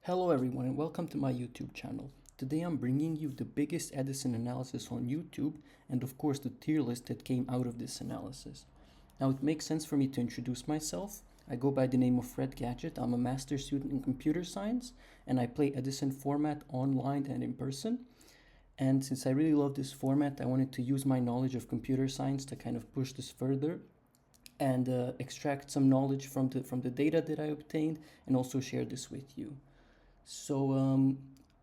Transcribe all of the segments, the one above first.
Hello everyone and welcome to my YouTube channel. Today I'm bringing you the biggest Edison analysis on YouTube and of course the tier list that came out of this analysis. Now it makes sense for me to introduce myself. I go by the name of Fred Gadget. I'm a master's student in computer science and I play Edison Format online and in person. And since I really love this format, I wanted to use my knowledge of computer science to kind of push this further and extract some knowledge from the data that I obtained and also share this with you. So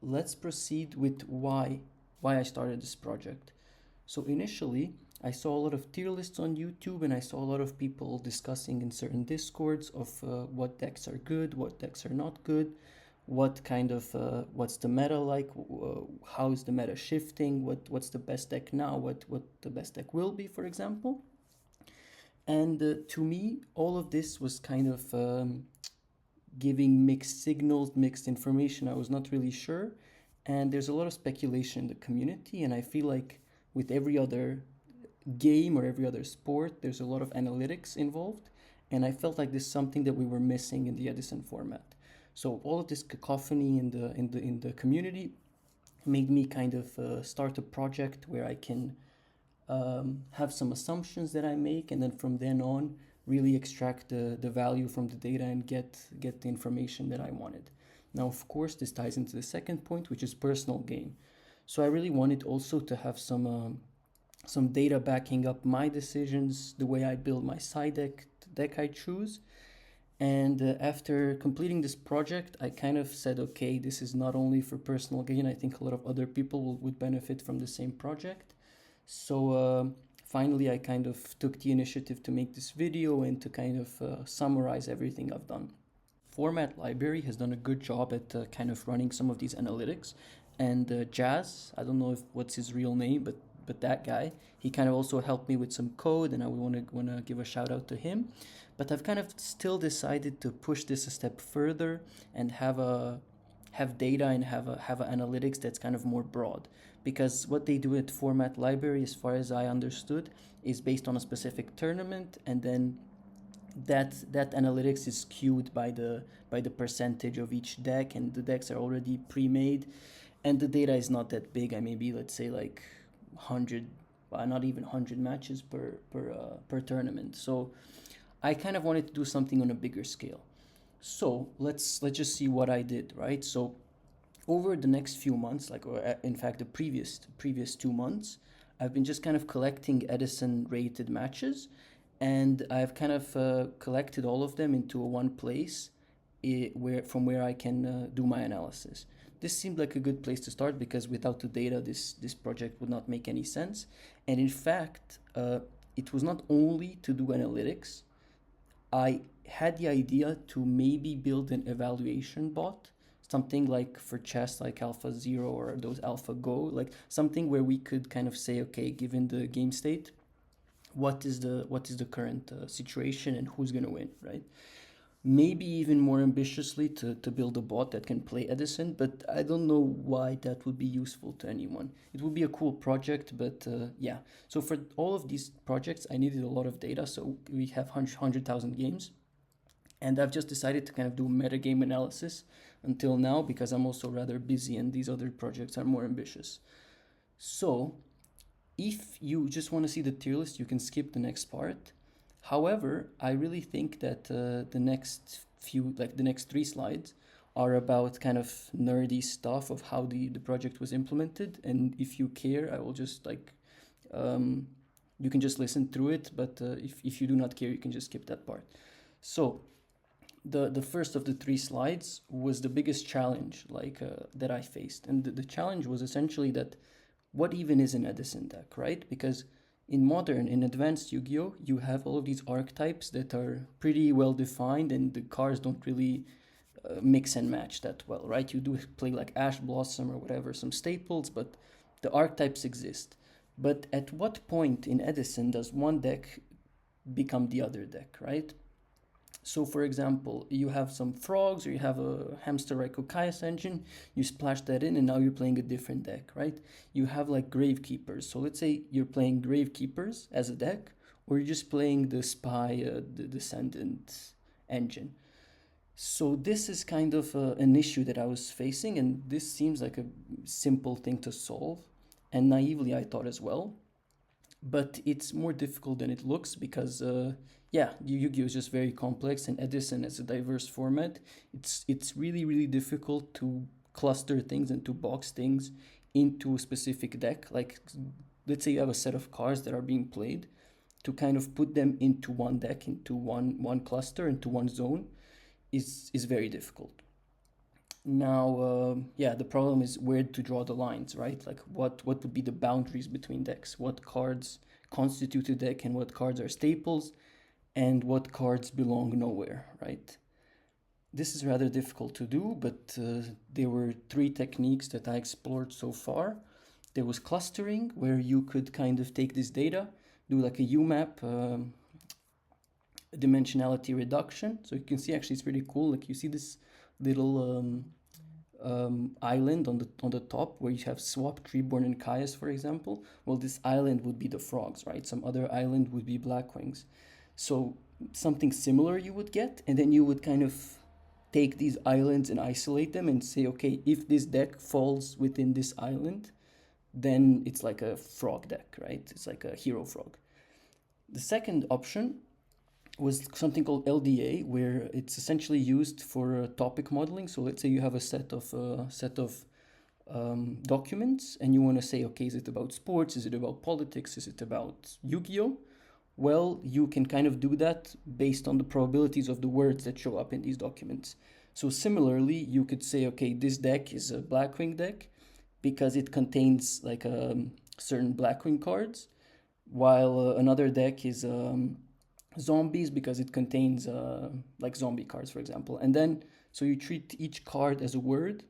let's proceed with why I started this project. So initially, I saw a lot of tier lists on YouTube and I saw a lot of people discussing in certain discords of what decks are good, what decks are not good, what kind of what's the meta like, how is the meta shifting, what's the best deck now, what the best deck will be, for example. And to me, all of this was kind of giving mixed signals, mixed information. I was not really sure. And there's a lot of speculation in the community. And I feel like with every other game or every other sport, there's a lot of analytics involved. And I felt like this is something that we were missing in the Edison format. So all of this cacophony in the community made me kind of start a project where I can have some assumptions that I make, and then from then on really extract the value from the data and get the information that I wanted. Now, of course, this ties into the second point, which is personal gain. So I really wanted also to have some data backing up my decisions, the way I build my side deck, the deck I choose. And after completing this project, I kind of said, okay, this is not only for personal gain. I think a lot of other people would benefit from the same project. So finally, I kind of took the initiative to make this video and to kind of summarize everything I've done. Format Library has done a good job at kind of running some of these analytics. And Jazz, I don't know what's his real name, but that guy, he kind of also helped me with some code, and I want to give a shout out to him. But I've kind of still decided to push this a step further and have data and have analytics that's kind of more broad, because what they do at Format Library, as far as I understood, is based on a specific tournament, and then that analytics is skewed by the percentage of each deck, and the decks are already pre-made, and the data is not that big. I maybe, let's say, like 100, not even 100 matches per tournament. So I kind of wanted to do something on a bigger scale. So let's just see what I did, right? So over the next few months, in fact the previous 2 months, I've been just kind of collecting Edison rated matches, and I've kind of collected all of them into one place from where I can do my analysis. This seemed like a good place to start because without the data, this project would not make any sense. And in fact, it was not only to do analytics. I had the idea to maybe build an evaluation bot, something like for chess, like AlphaZero or those AlphaGo, like something where we could kind of say, okay, given the game state, what is the current situation and who's going to win, right? Maybe even more ambitiously to build a bot that can play Edison, but I don't know why that would be useful to anyone. It would be a cool project, but yeah. So for all of these projects, I needed a lot of data. So we have 100,000 games. And I've just decided to kind of do metagame analysis until now because I'm also rather busy and these other projects are more ambitious. So if you just want to see the tier list, you can skip the next part. However, I really think that the next 3 slides are about kind of nerdy stuff of how the project was implemented. And if you care, I will just you can just listen through it. But if you do not care, you can just skip that part. So the first of the 3 slides was the biggest challenge that I faced. And the challenge was essentially that what even is an Edison deck, right? Because in advanced Yu-Gi-Oh, you have all of these archetypes that are pretty well defined, and the cards don't really mix and match that well, right? You do play like Ash Blossom or whatever, some staples, but the archetypes exist. But at what point in Edison does one deck become the other deck, right? So for example, you have some frogs or you have a hamster Raikou Chaos engine, you splash that in and now you're playing a different deck, right? You have like Gravekeepers. So let's say you're playing Gravekeepers as a deck, or you're just playing the Spy, the Descendant engine. So this is kind of an issue that I was facing, and this seems like a simple thing to solve. And naively, I thought as well. But it's more difficult than it looks because, yeah, Yu-Gi-Oh is just very complex, and Edison is a diverse format. It's really difficult to cluster things and to box things into a specific deck. Like, let's say you have a set of cards that are being played, to kind of put them into one deck, into one cluster, into one zone is very difficult. Now, yeah, the problem is where to draw the lines, right? Like what would be the boundaries between decks? What cards constitute a deck and what cards are staples and what cards belong nowhere, right? This is rather difficult to do, but there were three techniques that I explored so far. There was clustering, where you could kind of take this data, do like a UMAP, dimensionality reduction. So you can see actually it's pretty cool. Like you see this little island on the top where you have Swap, Treeborn, and Caius, for example. Well, this island would be the frogs, right? Some other island would be Blackwings. So something similar you would get, and then you would kind of take these islands and isolate them and say, okay, if this deck falls within this island, then it's like a frog deck, right? It's like a hero frog. The second option was something called LDA, where it's essentially used for topic modeling. So let's say you have a set of documents, and you want to say, okay, is it about sports? Is it about politics? Is it about Yu-Gi-Oh? Well, you can kind of do that based on the probabilities of the words that show up in these documents. So similarly, you could say, okay, this deck is a Blackwing deck because it contains like certain Blackwing cards, while another deck is zombies because it contains like zombie cards, for example. And then so you treat each card as a word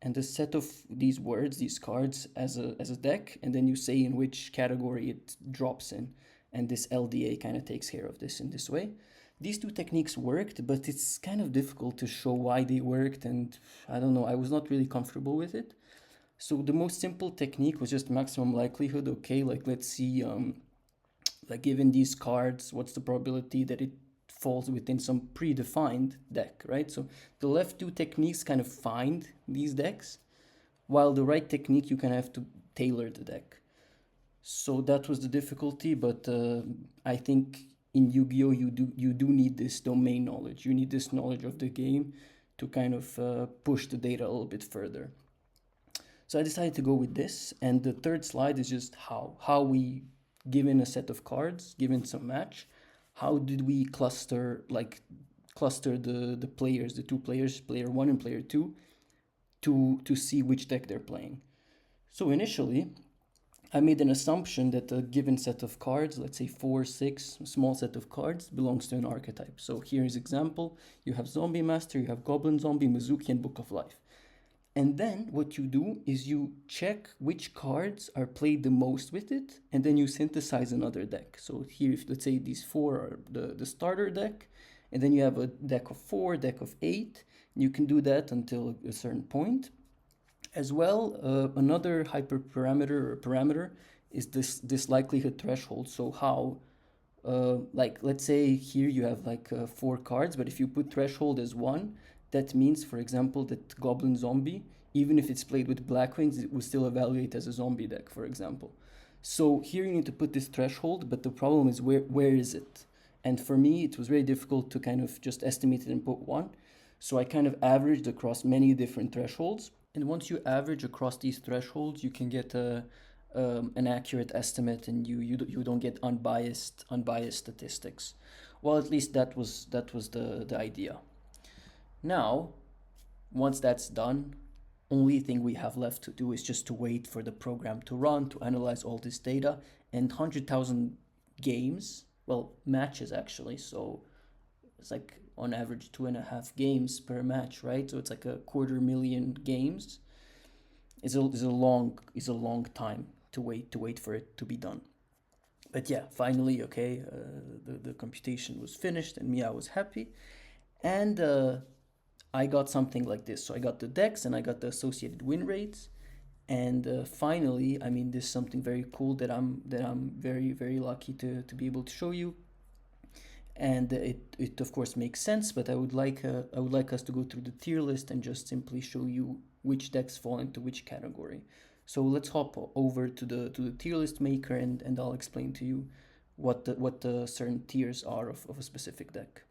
and a set of these words, these cards, as a deck, and then you say in which category it drops in, and this LDA kind of takes care of this in this way. These two techniques worked, but it's kind of difficult to show why they worked, and I don't know, I was not really comfortable with it. So the most simple technique was just maximum likelihood. Okay, like let's see, like given these cards, what's the probability that it falls within some predefined deck, right? So the left two techniques kind of find these decks, while the right technique you kind of have to tailor the deck. So that was the difficulty, but I think in Yu-Gi-Oh you do need this domain knowledge. You need this knowledge of the game to kind of push the data a little bit further. So I decided to go with this, and the third slide is just how we, given a set of cards, given some match, how did we cluster the players, the two players, player one and player two, to see which deck they're playing. So initially, I made an assumption that a given set of cards, let's say 4, 6, a small set of cards, belongs to an archetype. So here's example: you have Zombie Master, you have Goblin Zombie, Mizuki, and Book of Life. And then what you do is you check which cards are played the most with it, and then you synthesize another deck. So here, if let's say these 4 are the starter deck, and then you have a deck of 4, deck of 8, you can do that until a certain point. As well, another hyperparameter or parameter is this likelihood threshold. So how, like let's say here you have like 4 cards, but if you put threshold as 1, that means, for example, that Goblin Zombie, even if it's played with Blackwings, it will still evaluate as a zombie deck, for example. So here you need to put this threshold, but the problem is where is it? And for me, it was very difficult to kind of just estimate it and put one. So I kind of averaged across many different thresholds. And once you average across these thresholds, you can get an accurate estimate, and you don't get unbiased statistics. Well, at least that was the idea. Now, once that's done, only thing we have left to do is just to wait for the program to run, to analyze all this data, and 100,000 games, well, matches actually, so it's like on average 2.5 games per match, right? So it's like 250,000 games. Is a long time to wait for it to be done. But yeah, finally, okay, the computation was finished, and me, I was happy, and I got something like this. So I got the decks and I got the associated win rates, and finally, I mean, this is something very cool that I'm very lucky to be able to show you. and it of course makes sense. But I would like us to go through the tier list and just simply show you which decks fall into which category. So let's hop over to the tier list maker, and I'll explain to you what the certain tiers are of a specific deck.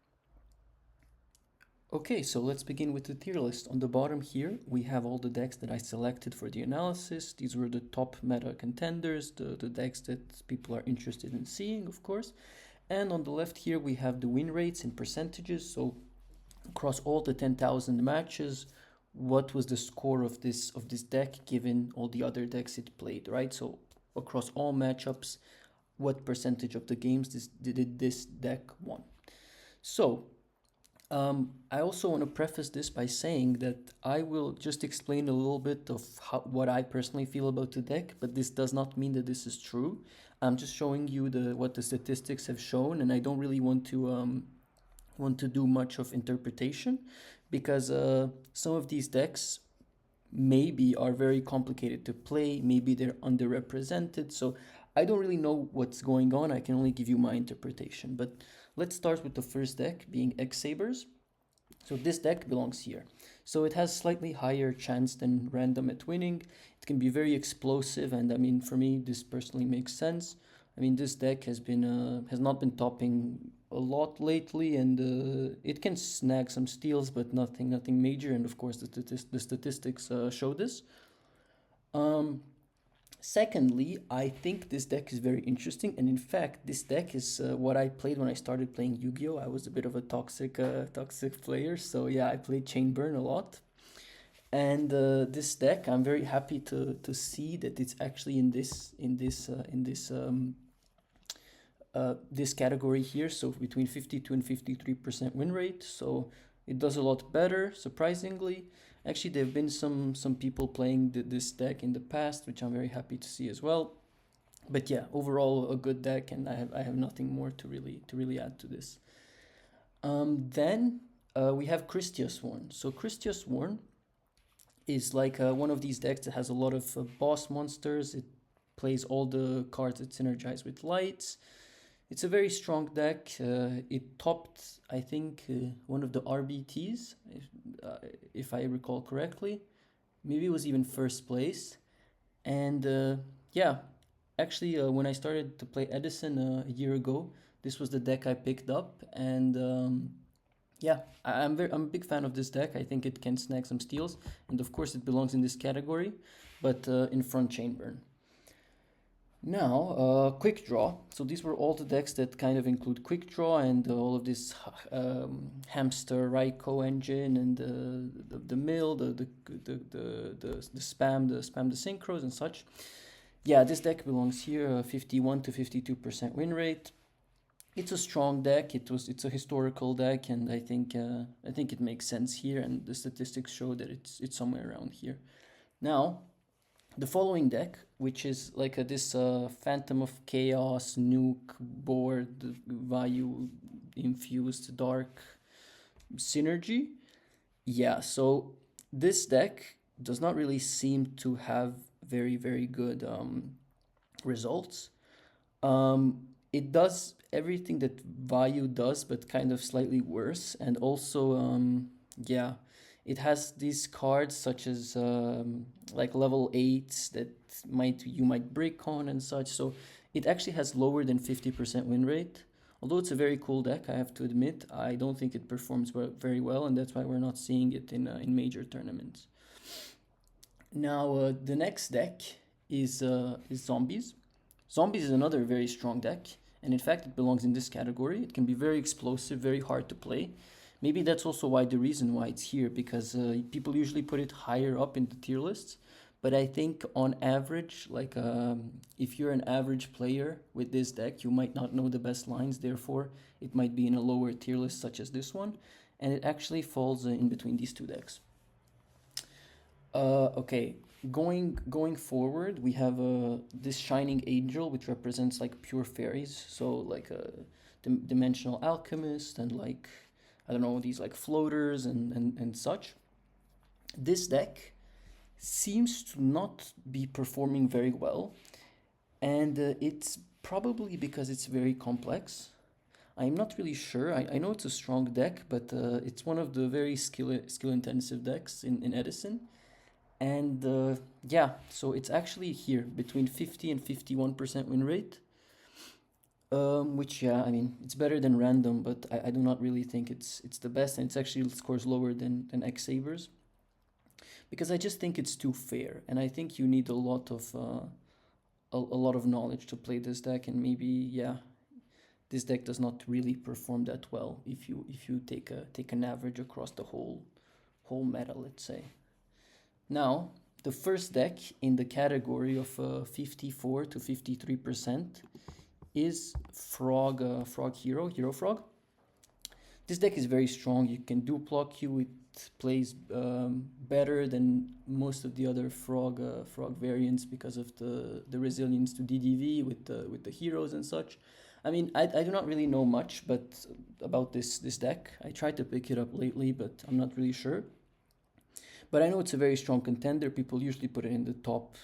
Okay, so let's begin with the tier list. On the bottom here, we have all the decks that I selected for the analysis. These were the top meta contenders, the decks that people are interested in seeing, of course. And on the left here, we have the win rates in percentages. So across all the 10,000 matches, what was the score of this deck given all the other decks it played, right? So across all matchups, what percentage of the games did this deck won? So I also want to preface this by saying that I will just explain a little bit of what I personally feel about the deck, but this does not mean that this is true. I'm just showing you what the statistics have shown, and I don't really want to do much of interpretation, because some of these decks maybe are very complicated to play, maybe they're underrepresented, so I don't really know what's going on. I can only give you my interpretation. But let's start with the first deck, being X-Sabers. So this deck belongs here. So it has slightly higher chance than random at winning. It can be very explosive, and I mean, for me, this personally makes sense. I mean, this deck has not been topping a lot lately, and it can snag some steals, but nothing major. And of course, the statistics show this. Secondly, I think this deck is very interesting, and in fact, this deck is what I played when I started playing Yu-Gi-Oh! I was a bit of a toxic player, so yeah, I played Chainburn a lot. And this deck, I'm very happy to see that it's actually in this category here, so between 52 and 53% win rate. So it does a lot better, surprisingly. Actually, there have been some people playing this deck in the past, which I'm very happy to see as well. But yeah, overall a good deck, and I have nothing more to really add to this. Then we have Christia Sworn. So Christia Sworn is like one of these decks that has a lot of boss monsters. It plays all the cards that synergize with lights. It's a very strong deck. It topped, I think, one of the RBTs, if I recall correctly. Maybe it was even first place. And yeah, actually, when I started to play Edison a year ago, this was the deck I picked up. And yeah, I'm a big fan of this deck. I think it can snag some steals. And of course, it belongs in this category, but in front Chainburn. Now, Quick Draw. So these were all the decks that kind of include Quick Draw and all of this Hamster Raikou engine and the mill, the spam, the synchros and such. Yeah, this deck belongs here. 51 to 52% win rate. It's a strong deck. It's a historical deck, and I think it makes sense here. And the statistics show that it's somewhere around here. Now, the following deck, which is like this Phantom of Chaos nuke board value infused dark synergy. Yeah, so this deck does not really seem to have very good results. It does everything that value does, but kind of slightly worse. And also, yeah, it has these cards such as like level 8s that you might brick on and such. So it actually has lower than 50% win rate. Although it's a very cool deck, I have to admit, I don't think it performs very well, and that's why we're not seeing it in major tournaments. Now, the next deck is Zombies. Zombies is another very strong deck, and in fact, it belongs in this category. It can be very explosive, very hard to play. Maybe that's also the reason why it's here, because people usually put it higher up in the tier lists. But I think on average, like if you're an average player with this deck, you might not know the best lines. Therefore, it might be in a lower tier list such as this one. And it actually falls in between these two decks. Okay, going forward, we have this Shining Angel, which represents like pure fairies. So like a dimensional alchemist and like, I don't know, these like floaters and such. This deck seems to not be performing very well, and it's probably because it's very complex. I'm not really sure. I know it's a strong deck, but it's one of the very skill intensive decks in Edison. And yeah, so it's actually here between 50 and 51% win rate. Which yeah, I mean it's better than random, but I do not really think it's the best, and it's actually scores lower than X Sabers because I just think it's too fair, and I think you need a lot of a lot of knowledge to play this deck, and maybe yeah, this deck does not really perform that well if you take an average across the whole meta, let's say. Now, the first deck in the category of 54 to 53% is Frog Hero Frog. This deck is very strong. You can duplo Q. It plays better than most of the other Frog variants because of the resilience to DDV with the heroes and such. I mean, I do not really know much but about this deck. I tried to pick it up lately, but I'm not really sure. But I know it's a very strong contender. People usually put it in the top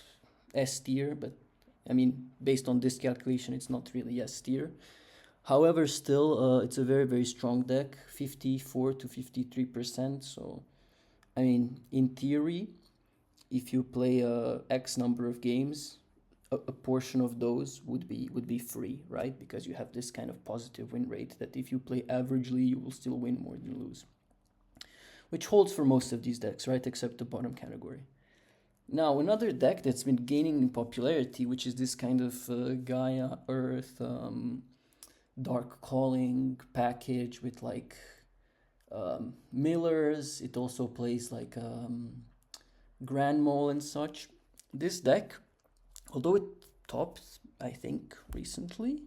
S tier, but I mean, based on this calculation, it's not really S tier. However, still, it's a very, very strong deck, 54 to 53%. So, I mean, in theory, if you play X number of games, a portion of those would be free, right? Because you have this kind of positive win rate that if you play averagely, you will still win more than lose. Which holds for most of these decks, right? Except the bottom category. Now, another deck that's been gaining in popularity, which is this kind of Gaia Earth Dark Calling package with like millers. It also plays like Grand Mole and such. This deck, although it topped, I think, recently,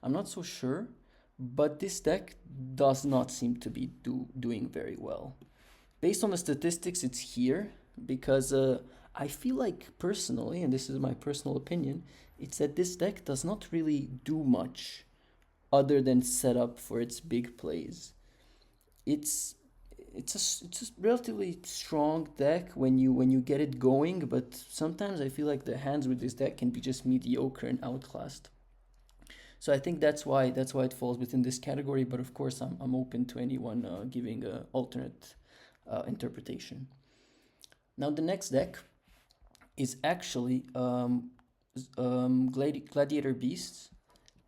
I'm not so sure, but this deck does not seem to be doing very well. Based on the statistics, it's here because I feel like personally, and this is my personal opinion, it's that this deck does not really do much other than set up for its big plays. It's a relatively strong deck when you get it going, but sometimes I feel like the hands with this deck can be just mediocre and outclassed. So I think that's why it falls within this category. But of course, I'm open to anyone giving an alternate interpretation. Now the next deck is actually Gladiator Beasts,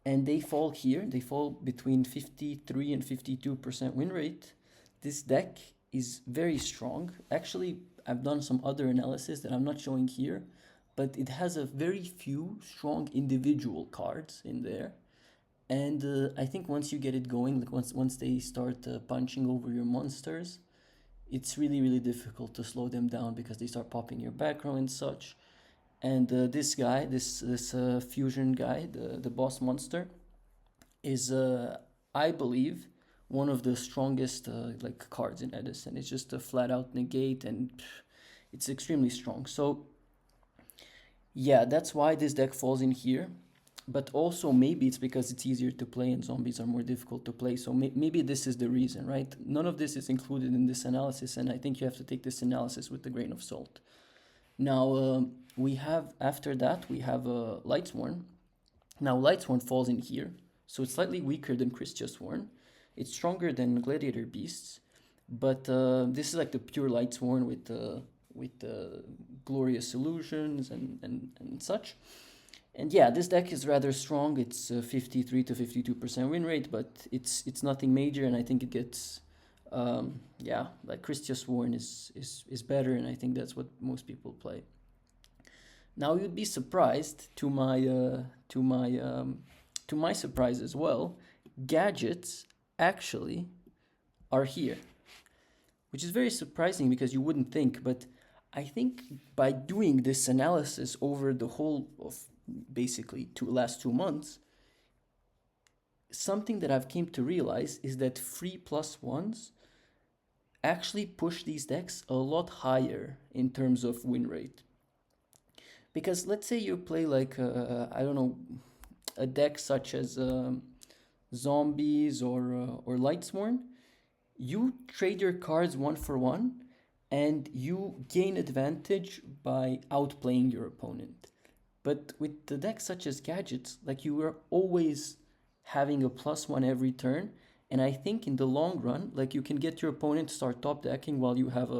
and they fall here. They fall between 53 and 52% win rate. This deck is very strong. Actually, I've done some other analysis that I'm not showing here, but it has a very few strong individual cards in there. And I think once you get it going, like once they start punching over your monsters, it's really, really difficult to slow them down because they start popping your back row and such. And this guy, this fusion guy, the boss monster, is I believe one of the strongest like cards in Edison. It's just a flat out negate, and it's extremely strong. So yeah, that's why this deck falls in here. But also maybe it's because it's easier to play and zombies are more difficult to play. So maybe this is the reason, right? None of this is included in this analysis, and I think you have to take this analysis with a grain of salt. Now, we have, after that, we have Lightsworn. Now, Lightsworn falls in here, so it's slightly weaker than Christiasworn. It's stronger than Gladiator Beasts, but this is like the pure Lightsworn with glorious illusions and such. And yeah, this deck is rather strong. It's 53 to 52% win rate, but it's nothing major, and I think it gets yeah, like Christiasworn is better, and I think that's what most people play. Now you'd be surprised to my surprise as well. Gadgets actually are here, which is very surprising because you wouldn't think. But I think by doing this analysis over the whole of basically last 2 months, something that I've came to realize is that free +1s actually push these decks a lot higher in terms of win rate. Because let's say you play like I don't know, a deck such as Zombies or Lightsworn, you trade your cards 1 for 1 and you gain advantage by outplaying your opponent. But with the decks such as Gadgets, like you are always having a +1 every turn. And I think in the long run, like you can get your opponent to start top decking while you have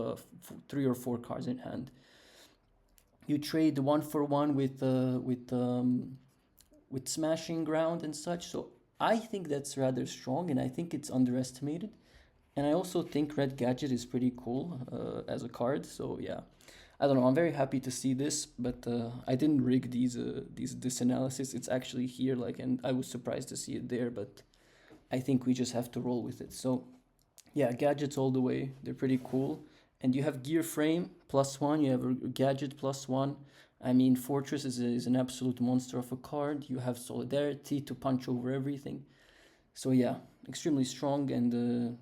3 or 4 cards in hand. You trade 1 for 1 with smashing ground and such. So I think that's rather strong, and I think it's underestimated. And I also think Red Gadget is pretty cool as a card. So yeah, I don't know. I'm very happy to see this, but I didn't rig this analysis. It's actually here, like, and I was surprised to see it there. But I think we just have to roll with it. So yeah, gadgets all the way. They're pretty cool. And you have gear frame +1. You have a gadget +1. I mean, Fortress is an absolute monster of a card. You have solidarity to punch over everything. So yeah, extremely strong, and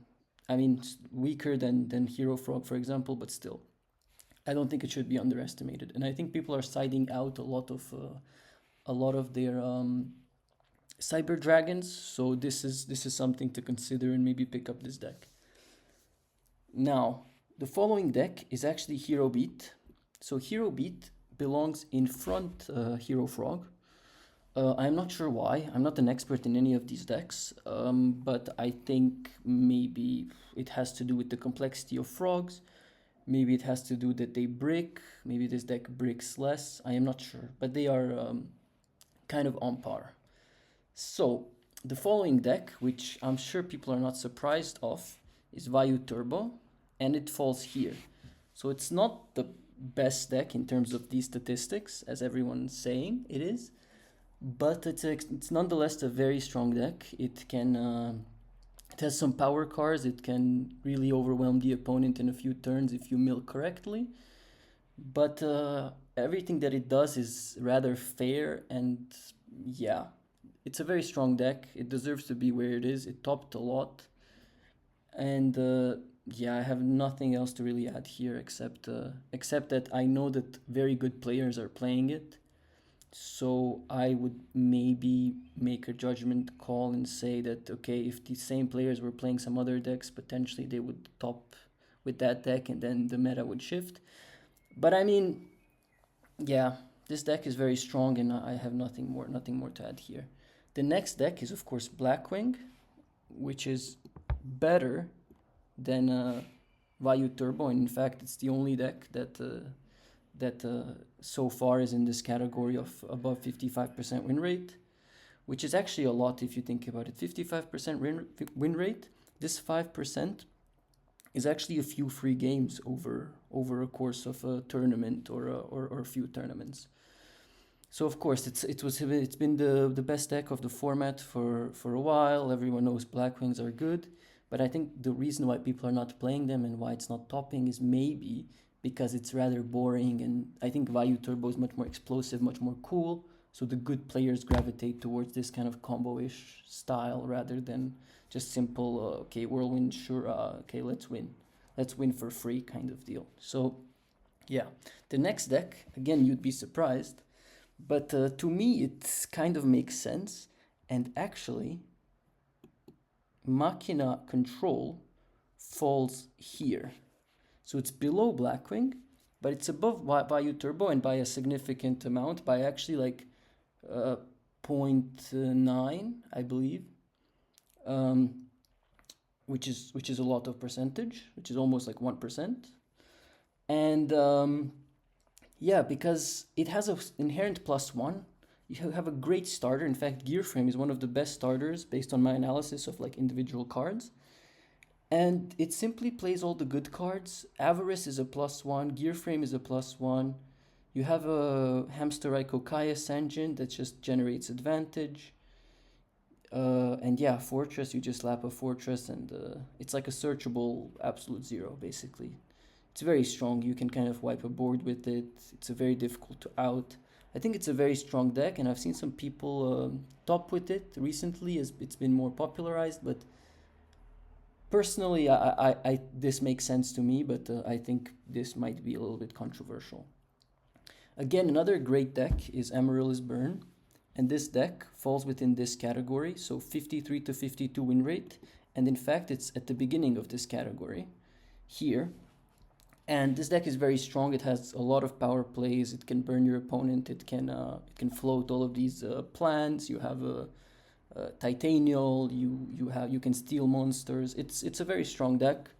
I mean weaker than Hero Frog, for example, but still, I don't think it should be underestimated. And I think people are siding out a lot of their Cyber Dragons. So this is something to consider and maybe pick up this deck. Now, the following deck is actually Hero Beat. So Hero Beat belongs in front Hero Frog. I'm not sure why. I'm not an expert in any of these decks, but I think maybe it has to do with the complexity of frogs. Maybe it has to do that they brick. Maybe this deck bricks less. I am not sure, but they are kind of on par. So the following deck, which I'm sure people are not surprised of, is Vayu Turbo, and it falls here. So it's not the best deck in terms of these statistics, as everyone's saying it is, but it's nonetheless a very strong deck. It has some power cards. It can really overwhelm the opponent in a few turns if you mill correctly. But everything that it does is rather fair, and yeah, it's a very strong deck. It deserves to be where it is. It topped a lot, and yeah, I have nothing else to really add here except that I know that very good players are playing it. So I would maybe make a judgment call and say that, okay, if the same players were playing some other decks, potentially they would top with that deck and then the meta would shift. But I mean, yeah, this deck is very strong, and I have nothing more to add here. The next deck is, of course, Blackwing, which is better than Vayu Turbo. And in fact, it's the only deck that so far is in this category of above 55% win rate, which is actually a lot if you think about it. 55% win rate, this 5% is actually a few free games over a course of a tournament or a few tournaments. So of course it's been the best deck of the format for a while. Everyone knows Blackwings are good, but I think the reason why people are not playing them and why it's not topping is maybe because it's rather boring, and I think Vayu Turbo is much more explosive, much more cool, so the good players gravitate towards this kind of combo-ish style rather than just simple, okay, Whirlwind, sure, okay, let's win for free kind of deal. So yeah, the next deck, again, you'd be surprised, but to me it kind of makes sense, and actually Machina Control falls here. So it's below Blackwing, but it's above Vayu Turbo, and by a significant amount, by actually like 0.9, I believe, which is a lot of percentage, which is almost like 1%. And yeah, because it has an inherent +1, you have a great starter. In fact, Gear Frame is one of the best starters based on my analysis of like individual cards. And it simply plays all the good cards. Avarice is a +1. Gear Frame is a +1. You have a Hamster Raiko Kaias engine that just generates advantage. And yeah, Fortress, you just lap a Fortress, and it's like a searchable absolute zero, basically. It's very strong. You can kind of wipe a board with it. It's a very difficult to out. I think it's a very strong deck, and I've seen some people top with it recently as it's been more popularized, but personally, I this makes sense to me, but I think this might be a little bit controversial. Again, another great deck is Amaryllis Burn, and this deck falls within this category, so 53 to 52 win rate, and in fact, it's at the beginning of this category here. And this deck is very strong. It has a lot of power plays. It can burn your opponent. It can float all of these plans. You have Titanial. You can steal monsters. It's a very strong deck.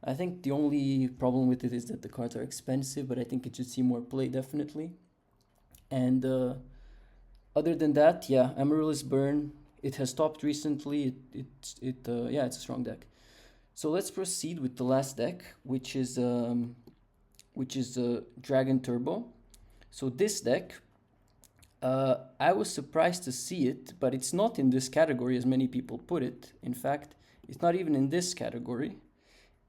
I think the only problem with it is that the cards are expensive, but I think it should see more play definitely. And other than that, yeah, Amaryllis Burn. It has stopped recently. Yeah, it's a strong deck. So let's proceed with the last deck, which is Dragon Turbo. So this deck, I was surprised to see it, but it's not in this category as many people put it. In fact, it's not even in this category.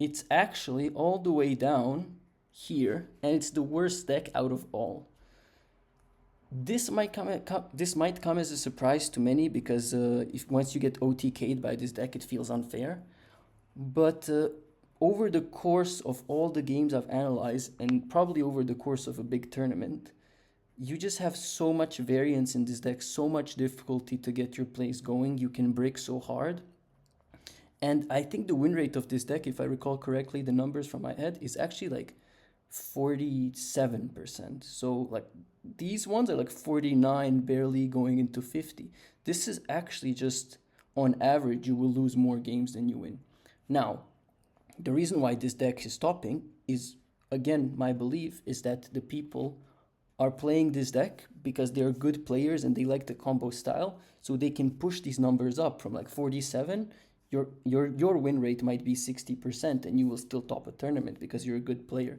It's actually all the way down here, and it's the worst deck out of all. This might come as a surprise to many because if once you get OTK'd by this deck, it feels unfair. But over the course of all the games I've analyzed, and probably over the course of a big tournament, you just have so much variance in this deck, so much difficulty to get your plays going. You can break so hard. And I think the win rate of this deck, if I recall correctly, the numbers from my head, is actually like 47%. So like these ones are like 49, barely going into 50. This is actually just on average, you will lose more games than you win. Now, the reason why this deck is stopping is, again, my belief is that the people are playing this deck because they're good players and they like the combo style, so they can push these numbers up from like 47. Your win rate might be 60% and you will still top a tournament because you're a good player.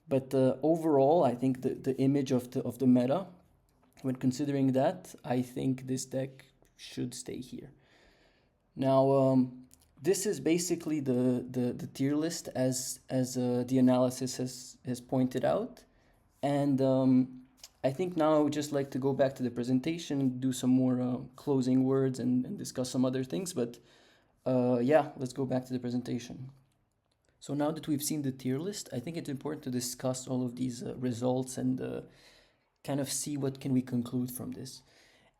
But overall, I think the image of the meta, when considering that, I think this deck should stay here. Now, this is basically the tier list as the analysis has pointed out. And I think now I would just like to go back to the presentation and do some more closing words and discuss some other things. But yeah, let's go back to the presentation. So now that we've seen the tier list, I think it's important to discuss all of these results and kind of see what can we conclude from this.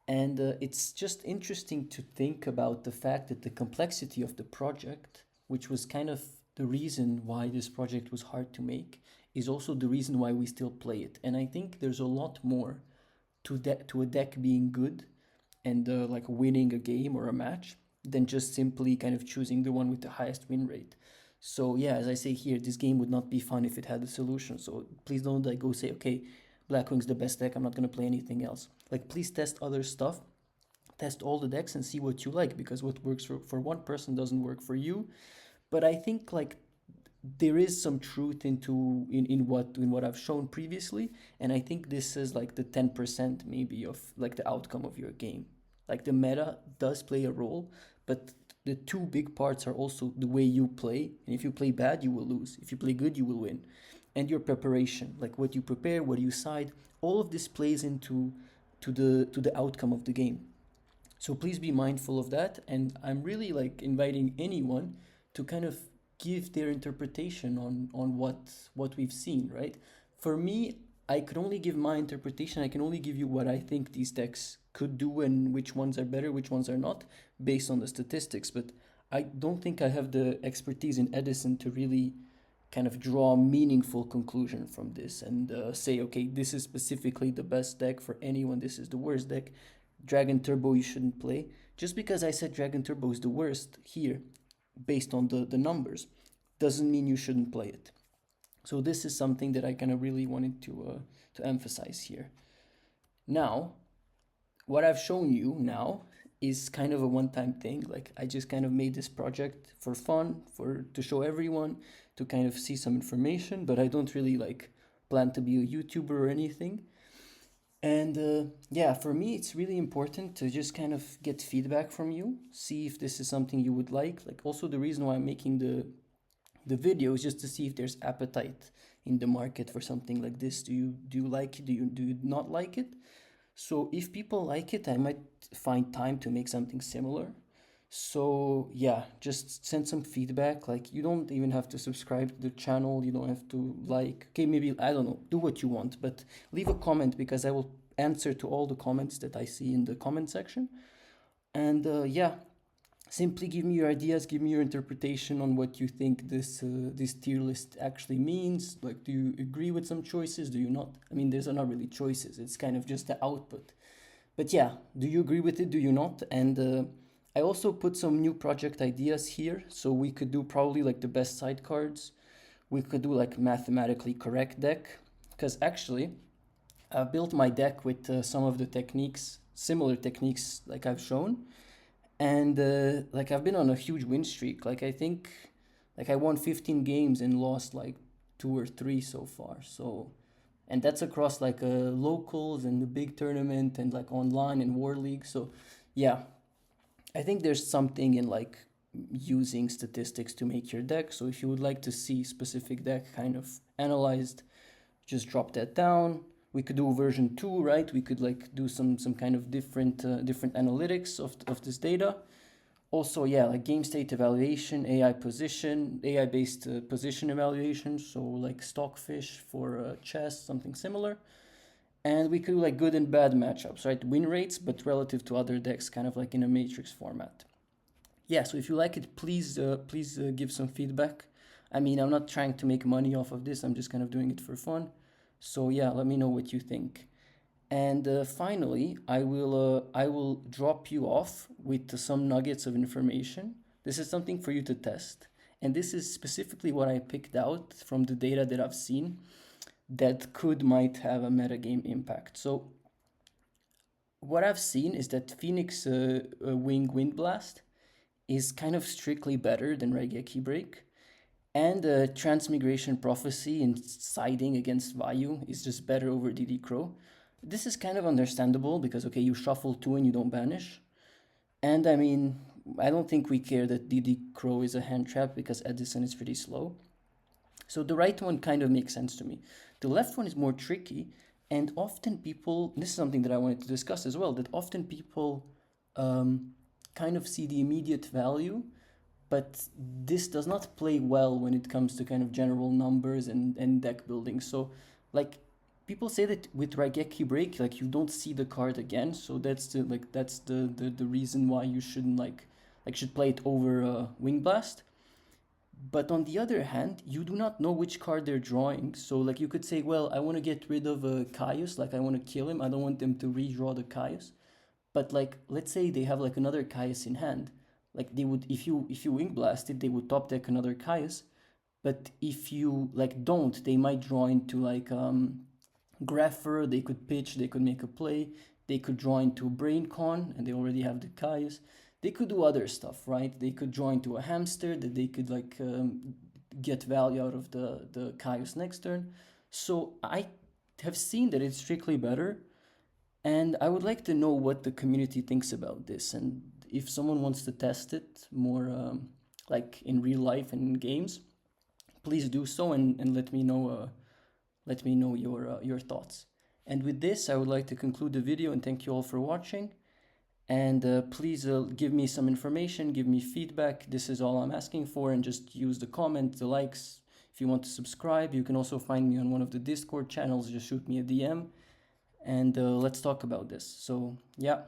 And it's just interesting to think about the fact that the complexity of the project, which was kind of the reason why this project was hard to make, is also the reason why we still play it. And I think there's a lot more to a deck being good and like winning a game or a match than just simply kind of choosing the one with the highest win rate. So yeah, as I say here, this game would not be fun if it had a solution. So please don't like go say, okay, Blackwing's the best deck, I'm not going to play anything else. Like, please test other stuff, test all the decks and see what you like, because what works for one person doesn't work for you. But I think like there is some truth in what I've shown previously, and I think this is like the 10% maybe of like the outcome of your game. Like the meta does play a role, but the two big parts are also the way you play. And if you play bad, you will lose. If you play good, you will win. And your preparation, like what you prepare, what you side, all of this plays into the outcome of the game. So please be mindful of that. And I'm really like inviting anyone to kind of give their interpretation on what we've seen, right? For me, I could only give my interpretation. I can only give you what I think these decks could do and which ones are better, which ones are not, based on the statistics. But I don't think I have the expertise in Edison to really kind of draw a meaningful conclusion from this and say, okay, this is specifically the best deck for anyone, this is the worst deck. Dragon Turbo you shouldn't play. Just because I said Dragon Turbo is the worst here, based on the numbers, doesn't mean you shouldn't play it. So this is something that I kind of really wanted to emphasize here. Now, what I've shown you now is kind of a one-time thing. Like I just kind of made this project for fun, to show everyone, to kind of see some information, but I don't really like plan to be a YouTuber or anything. And yeah, for me, it's really important to just kind of get feedback from you, see if this is something you would like. Like also the reason why I'm making the video is just to see if there's appetite in the market for something like this. Do you like it? Do you not like it? So if people like it, I might find time to make something similar. So yeah, just send some feedback. Like you don't even have to subscribe to the channel. You don't have to like, okay, maybe, I don't know, do what you want, but leave a comment because I will answer to all the comments that I see in the comment section. And yeah, simply give me your ideas, give me your interpretation on what you think this tier list actually means. Like, do you agree with some choices? Do you not? I mean, these are not really choices. It's kind of just the output. But yeah, do you agree with it? Do you not? And I also put some new project ideas here. So we could do probably like the best side cards. We could do like mathematically correct deck. Because actually, I've built my deck with some of the techniques, similar techniques like I've shown. And like I've been on a huge win streak. Like I think like I won 15 games and lost like two or three so far. So and that's across like locals and the big tournament and like online and war league. So yeah, I think there's something in like using statistics to make your deck. So if you would like to see specific deck kind of analyzed, just drop that down. We could do version 2, right? We could like do some kind of different analytics of this data. Also, yeah, like game state evaluation, AI based position evaluation. So like Stockfish for chess, something similar. And we could do like good and bad matchups, right? Win rates, but relative to other decks, kind of like in a matrix format. Yeah, so if you like it, please give some feedback. I mean, I'm not trying to make money off of this. I'm just kind of doing it for fun. So yeah, let me know what you think. And finally, I will drop you off with some nuggets of information. This is something for you to test, and this is specifically what I picked out from the data that I've seen that might have a metagame impact. So what I've seen is that Phoenix Wing Wind Blast is kind of strictly better than Raigeki Break. And Transmigration Prophecy in siding against Vayu is just better over DD Crow. This is kind of understandable because, okay, you shuffle two and you don't banish. And I mean, I don't think we care that DD Crow is a hand trap because Edison is pretty slow. So the right one kind of makes sense to me. The left one is more tricky, and often people, this is something that I wanted to discuss as well, that often people kind of see the immediate value, but this does not play well when it comes to kind of general numbers and deck building. So like people say that with Raigeki Break, like you don't see the card again. So that's the reason why you shouldn't should play it over Wing Blast. But on the other hand, you do not know which card they're drawing. So like you could say, well, I want to get rid of Caius, like I want to kill him. I don't want them to redraw the Caius. But like let's say they have like another Caius in hand. Like they would if you Wing Blast it, they would top deck another Caius. But if you like don't, they might draw into like Grapher, they could pitch, they could make a play, they could draw into BrainCon, and they already have the Caius. They could do other stuff, right? They could draw into a Hamster that they could get value out of the Caius next turn. So I have seen that it's strictly better, and I would like to know what the community thinks about this, and if someone wants to test it more like in real life and in games, please do so and let me know your thoughts. And with this, I would like to conclude the video and thank you all for watching. And please give me some information, give me feedback. This is all I'm asking for, and just use the comment, the likes. If you want to subscribe, you can also find me on one of the Discord channels. Just shoot me a DM and let's talk about this. So yeah.